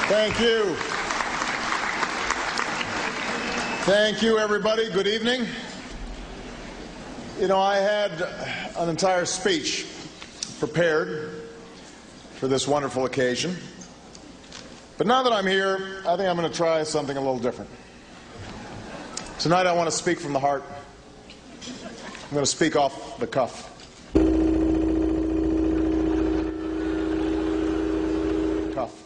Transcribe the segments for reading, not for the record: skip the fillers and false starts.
Thank you. Thank you, everybody. Good evening. You know, I had an entire speech prepared for this wonderful occasion. But now that I'm here, I think I'm going to try something a little different. Tonight I want to speak from the heart. I'm going to speak off the cuff. Cuff.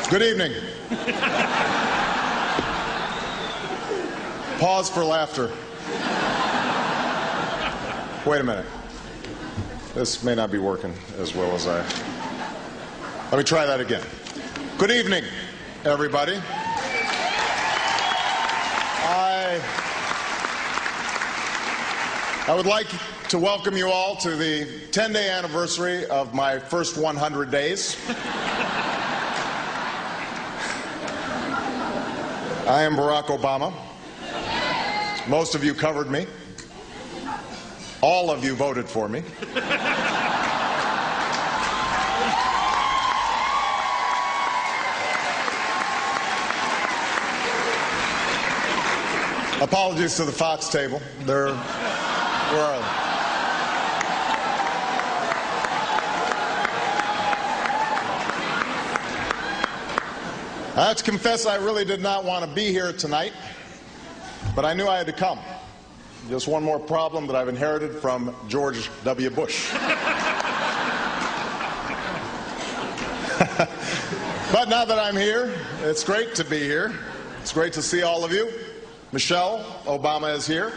Good evening. Pause for laughter. Wait a minute. This may not be working as well as I... Let me try that again. Good evening, everybody. I would like to welcome you all to the 10-day anniversary of my first 100 days. I am Barack Obama. Most of you covered me. All of you voted for me. Apologies to the Fox table. Where are they? I have to confess I really did not want to be here tonight, but I knew I had to come. Just one more problem that I've inherited from George W. Bush. But now that I'm here, it's great to be here. It's great to see all of you. Michelle Obama is here,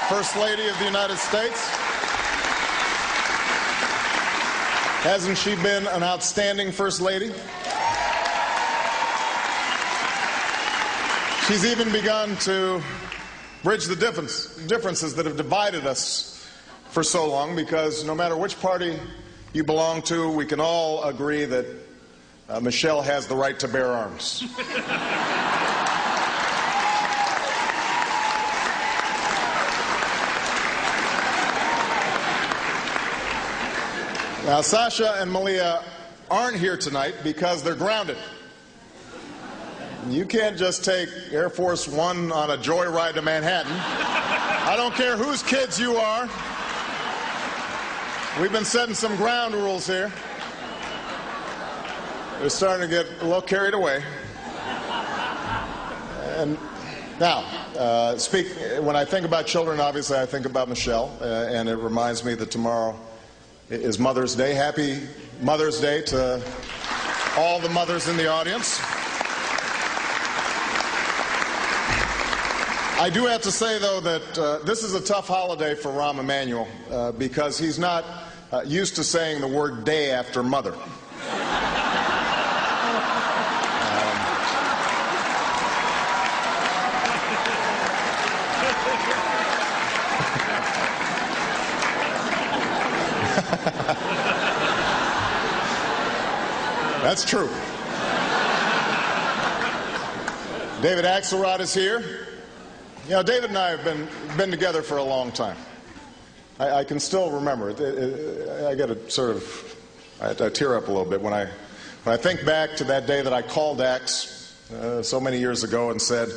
First Lady of the United States. Hasn't she been an outstanding First Lady? She's even begun to bridge the differences that have divided us for so long, because no matter which party you belong to, we can all agree that Michelle has the right to bear arms. Now, Sasha and Malia aren't here tonight because they're grounded. You can't just take Air Force One on a joyride to Manhattan. I don't care whose kids you are. We've been setting some ground rules here. They're starting to get a little carried away. And now, when I think about children, obviously I think about Michelle, and it reminds me that tomorrow is Mother's Day. Happy Mother's Day to all the mothers in the audience. I do have to say, though, that this is a tough holiday for Rahm Emanuel because he's not used to saying the word day after mother. That's true. David Axelrod is here. You know, David and I have been together for a long time. I can still remember it. I get a sort of, I tear up a little bit when I think back to that day that I called Ax so many years ago and said,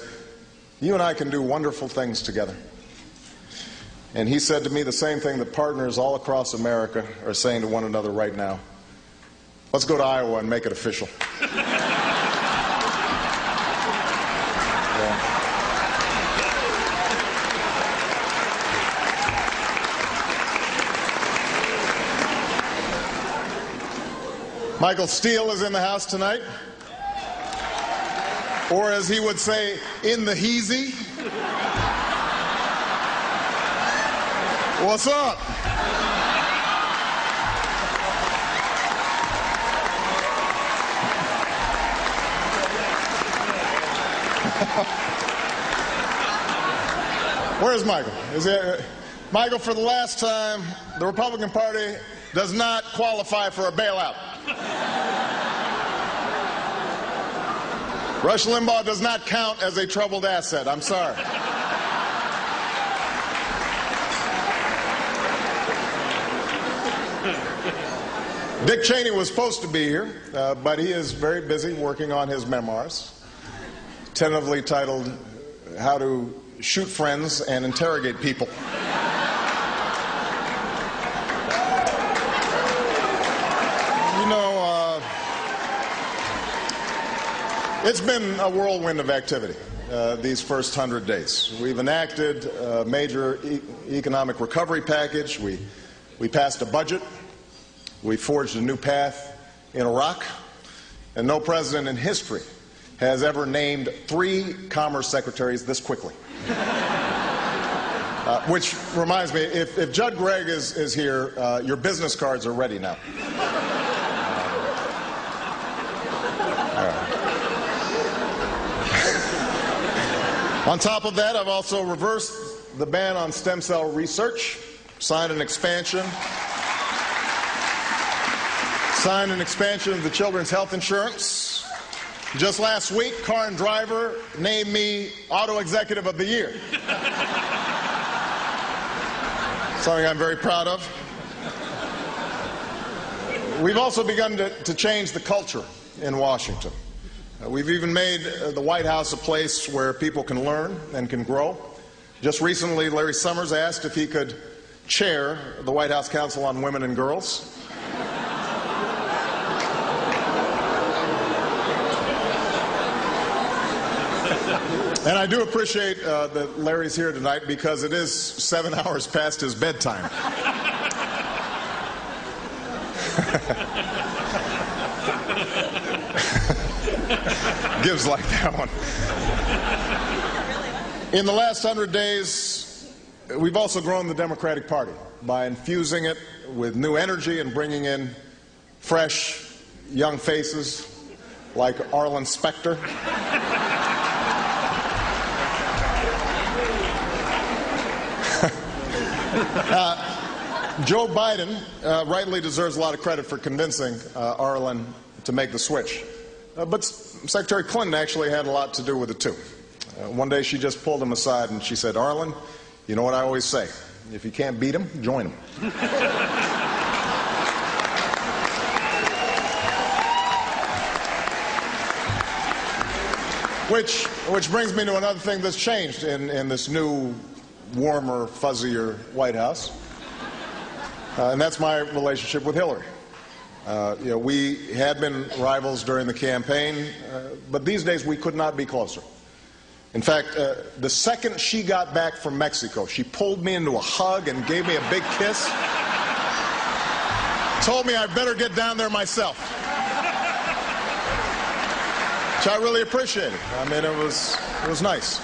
"You and I can do wonderful things together." And he said to me the same thing that partners all across America are saying to one another right now. Let's go to Iowa and make it official. Michael Steele is in the house tonight. Or as he would say, in the heezy. What's up? Where's Michael? Michael, for the last time, the Republican Party does not qualify for a bailout. Rush Limbaugh does not count as a troubled asset. I'm sorry. Dick Cheney was supposed to be here, but he is very busy working on his memoirs, tentatively titled How to Shoot Friends and Interrogate People. It's been a whirlwind of activity these first 100 days. We've enacted a major economic recovery package. We passed a budget. We forged a new path in Iraq. And no president in history has ever named 3 commerce secretaries this quickly. Which reminds me, if Judd Gregg is here, your business cards are ready now. On top of that, I've also reversed the ban on stem cell research, signed an expansion of the children's health insurance. Just last week, Car and Driver named me Auto Executive of the Year. Something I'm very proud of. We've also begun to change the culture in Washington. We've even made the White House a place where people can learn and can grow. Just recently, Larry Summers asked if he could chair the White House Council on Women and Girls. And I do appreciate that Larry's here tonight because it is 7 hours past his bedtime. Gives like that one. In the last 100 days, we've also grown the Democratic Party by infusing it with new energy and bringing in fresh, young faces like Arlen Specter. Joe Biden rightly deserves a lot of credit for convincing Arlen to make the switch. But Secretary Clinton actually had a lot to do with it, too. One day she just pulled him aside and she said, Arlen, you know what I always say, if you can't beat him, join him. Which brings me to another thing that's changed in this new, warmer, fuzzier White House. And that's my relationship with Hillary. We had been rivals during the campaign, but these days we could not be closer. In fact, the second she got back from Mexico, she pulled me into a hug and gave me a big kiss. Told me I better get down there myself. Which I really appreciated. I mean, it was nice.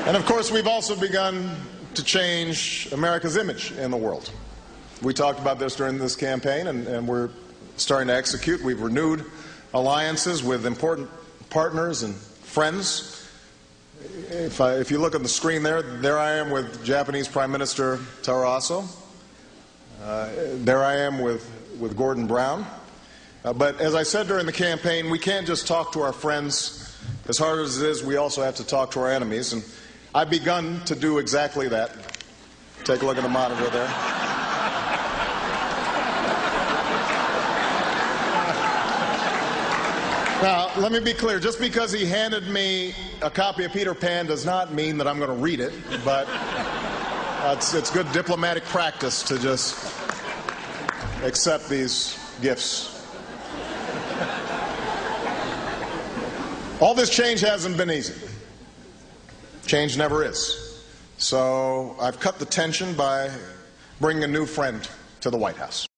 And of course, we've also begun to change America's image in the world. We talked about this during this campaign, and we're starting to execute. We've renewed alliances with important partners and friends. If you look at the screen there I am with Japanese Prime Minister Taro Aso. There I am with Gordon Brown. But as I said during the campaign, we can't just talk to our friends. As hard as it is, we also have to talk to our enemies. And I've begun to do exactly that. Take a look at the monitor there. Now, let me be clear. Just because he handed me a copy of Peter Pan does not mean that I'm going to read it, but it's good diplomatic practice to just accept these gifts. All this change hasn't been easy. Change never is. So I've cut the tension by bringing a new friend to the White House.